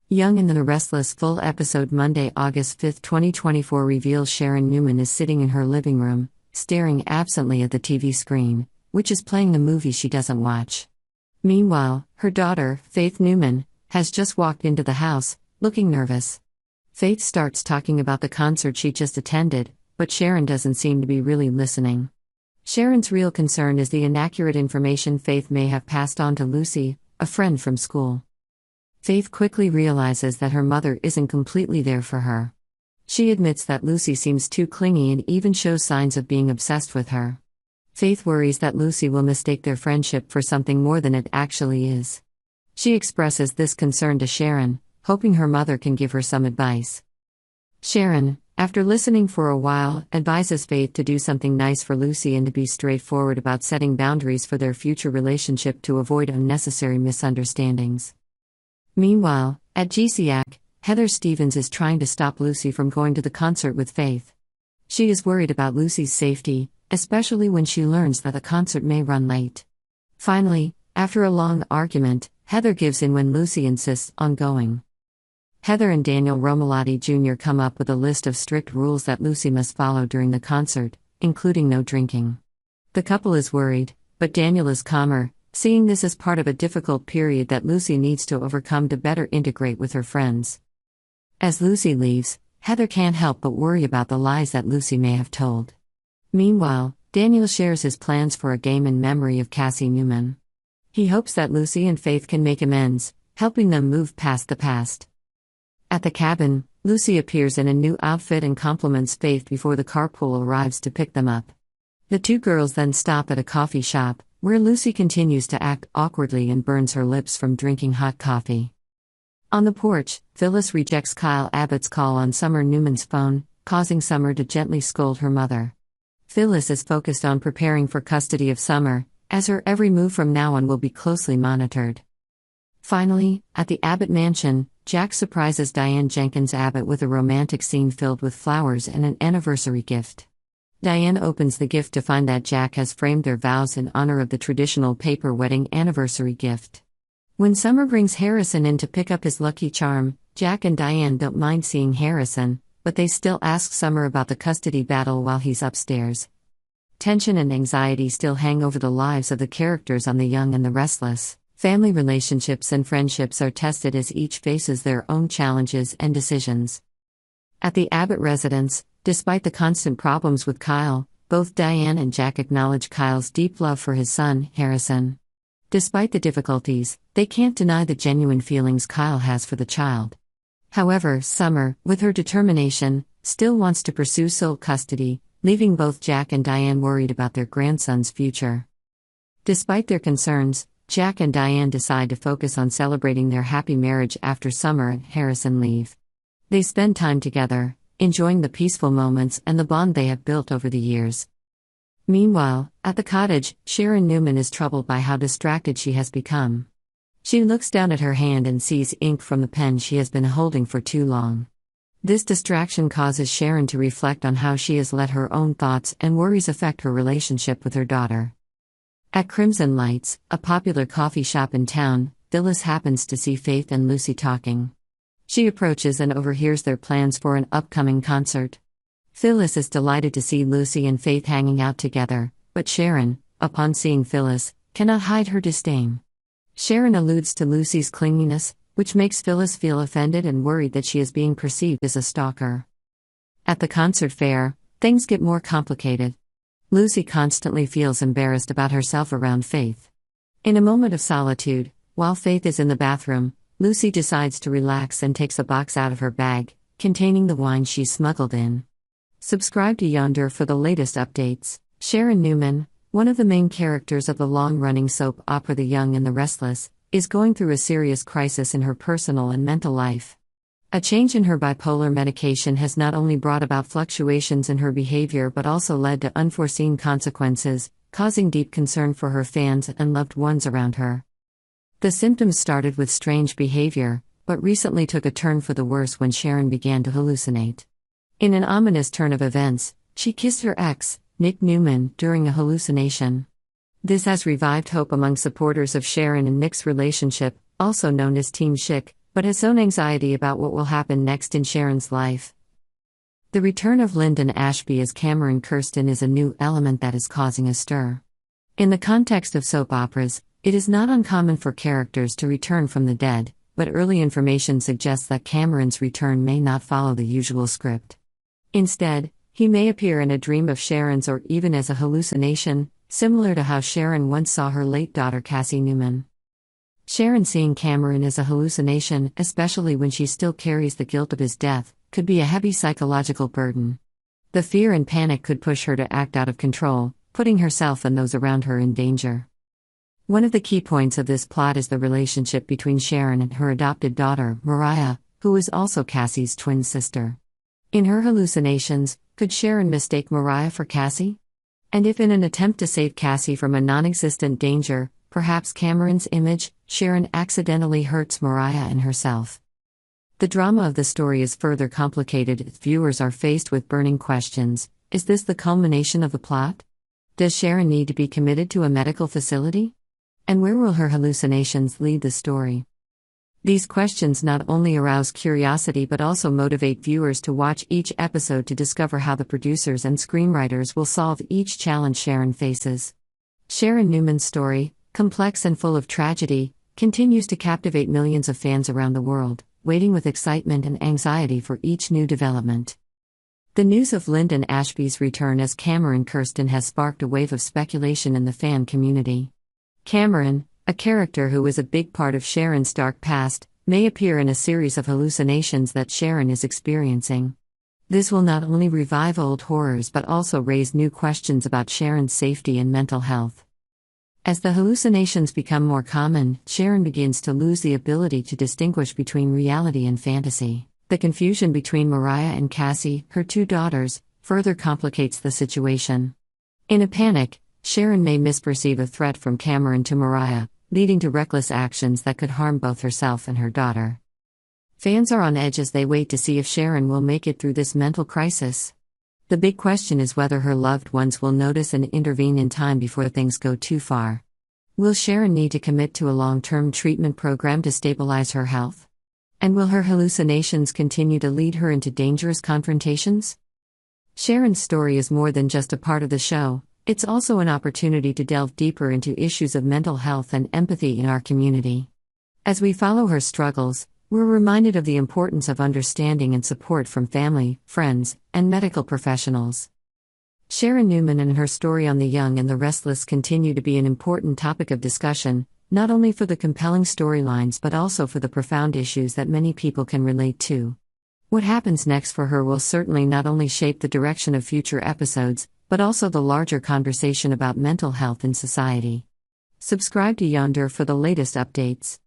Young and the Restless full episode Monday, August 5, 2024 reveals Sharon Newman is sitting in her living room, staring absently at the TV screen, which is playing a movie she doesn't watch. Meanwhile, her daughter, Faith Newman, has just walked into the house, looking nervous. Faith starts talking about the concert she just attended, but Sharon doesn't seem to be really listening. Sharon's real concern is the inaccurate information Faith may have passed on to Lucy, a friend from school. Faith quickly realizes that her mother isn't completely there for her. She admits that Lucy seems too clingy and even shows signs of being obsessed with her. Faith worries that Lucy will mistake their friendship for something more than it actually is. She expresses this concern to Sharon, hoping her mother can give her some advice. Sharon, after listening for a while, advises Faith to do something nice for Lucy and to be straightforward about setting boundaries for their future relationship to avoid unnecessary misunderstandings. Meanwhile, at GCAC, Heather Stevens is trying to stop Lucy from going to the concert with Faith. She is worried about Lucy's safety, especially when she learns that the concert may run late. Finally, after a long argument, Heather gives in when Lucy insists on going. Heather and Daniel Romalotti Jr. come up with a list of strict rules that Lucy must follow during the concert, including no drinking. The couple is worried, but Daniel is calmer, seeing this as part of a difficult period that Lucy needs to overcome to better integrate with her friends. As Lucy leaves, Heather can't help but worry about the lies that Lucy may have told. Meanwhile, Daniel shares his plans for a game in memory of Cassie Newman. He hopes that Lucy and Faith can make amends, helping them move past the past. At the cabin, Lucy appears in a new outfit and compliments Faith before the carpool arrives to pick them up. The two girls then stop at a coffee shop, where Lucy continues to act awkwardly and burns her lips from drinking hot coffee. On the porch, Phyllis rejects Kyle Abbott's call on Summer Newman's phone, causing Summer to gently scold her mother. Phyllis is focused on preparing for custody of Summer, as her every move from now on will be closely monitored. Finally, at the Abbott mansion, Jack surprises Diane Jenkins Abbott with a romantic scene filled with flowers and an anniversary gift. Diane opens the gift to find that Jack has framed their vows in honor of the traditional paper wedding anniversary gift. When Summer brings Harrison in to pick up his lucky charm, Jack and Diane don't mind seeing Harrison, but they still ask Summer about the custody battle while he's upstairs. Tension and anxiety still hang over the lives of the characters on The Young and the Restless. Family relationships and friendships are tested as each faces their own challenges and decisions. At the Abbott residence, despite the constant problems with Kyle, both Diane and Jack acknowledge Kyle's deep love for his son, Harrison. Despite the difficulties, they can't deny the genuine feelings Kyle has for the child. However, Summer, with her determination, still wants to pursue sole custody, leaving both Jack and Diane worried about their grandson's future. Despite their concerns, Jack and Diane decide to focus on celebrating their happy marriage after Summer and Harrison leave. They spend time together, enjoying the peaceful moments and the bond they have built over the years. Meanwhile, at the cottage, Sharon Newman is troubled by how distracted she has become. She looks down at her hand and sees ink from the pen she has been holding for too long. This distraction causes Sharon to reflect on how she has let her own thoughts and worries affect her relationship with her daughter. At Crimson Lights, a popular coffee shop in town, Phyllis happens to see Faith and Lucy talking. She approaches and overhears their plans for an upcoming concert. Phyllis is delighted to see Lucy and Faith hanging out together, but Sharon, upon seeing Phyllis, cannot hide her disdain. Sharon alludes to Lucy's clinginess, which makes Phyllis feel offended and worried that she is being perceived as a stalker. At the concert fair, things get more complicated. Lucy constantly feels embarrassed about herself around Faith. In a moment of solitude, while Faith is in the bathroom, Lucy decides to relax and takes a box out of her bag, containing the wine she smuggled in. Subscribe to Yonder for the latest updates. Sharon Newman, one of the main characters of the long-running soap opera The Young and the Restless, is going through a serious crisis in her personal and mental life. A change in her bipolar medication has not only brought about fluctuations in her behavior but also led to unforeseen consequences, causing deep concern for her fans and loved ones around her. The symptoms started with strange behavior, but recently took a turn for the worse when Sharon began to hallucinate. In an ominous turn of events, she kissed her ex, Nick Newman, during a hallucination. This has revived hope among supporters of Sharon and Nick's relationship, also known as Team Schick, but has own anxiety about what will happen next in Sharon's life. The return of Lyndon Ashby as Cameron Kirsten is a new element that is causing a stir. In the context of soap operas, it is not uncommon for characters to return from the dead, but early information suggests that Cameron's return may not follow the usual script. Instead, he may appear in a dream of Sharon's or even as a hallucination, similar to how Sharon once saw her late daughter Cassie Newman. Sharon seeing Cameron as a hallucination, especially when she still carries the guilt of his death, could be a heavy psychological burden. The fear and panic could push her to act out of control, putting herself and those around her in danger. One of the key points of this plot is the relationship between Sharon and her adopted daughter, Mariah, who is also Cassie's twin sister. In her hallucinations, could Sharon mistake Mariah for Cassie? And if in an attempt to save Cassie from a non-existent danger, perhaps Cameron's image, Sharon accidentally hurts Mariah and herself. The drama of the story is further complicated as viewers are faced with burning questions. Is this the culmination of the plot? Does Sharon need to be committed to a medical facility? And where will her hallucinations lead the story? These questions not only arouse curiosity but also motivate viewers to watch each episode to discover how the producers and screenwriters will solve each challenge Sharon faces. Sharon Newman's story, complex and full of tragedy, continues to captivate millions of fans around the world, waiting with excitement and anxiety for each new development. The news of Lyndon Ashby's return as Cameron Kirsten has sparked a wave of speculation in the fan community. Cameron, a character who is a big part of Sharon's dark past, may appear in a series of hallucinations that Sharon is experiencing. This will not only revive old horrors but also raise new questions about Sharon's safety and mental health. As the hallucinations become more common, Sharon begins to lose the ability to distinguish between reality and fantasy. The confusion between Mariah and Cassie, her two daughters, further complicates the situation. In a panic, Sharon may misperceive a threat from Cameron to Mariah, leading to reckless actions that could harm both herself and her daughter. Fans are on edge as they wait to see if Sharon will make it through this mental crisis. The big question is whether her loved ones will notice and intervene in time before things go too far. Will Sharon need to commit to a long-term treatment program to stabilize her health? And will her hallucinations continue to lead her into dangerous confrontations? Sharon's story is more than just a part of the show, it's also an opportunity to delve deeper into issues of mental health and empathy in our community. As we follow her struggles, we're reminded of the importance of understanding and support from family, friends, and medical professionals. Sharon Newman and her story on The Young and the Restless continue to be an important topic of discussion, not only for the compelling storylines but also for the profound issues that many people can relate to. What happens next for her will certainly not only shape the direction of future episodes, but also the larger conversation about mental health in society. Subscribe to Yonder for the latest updates.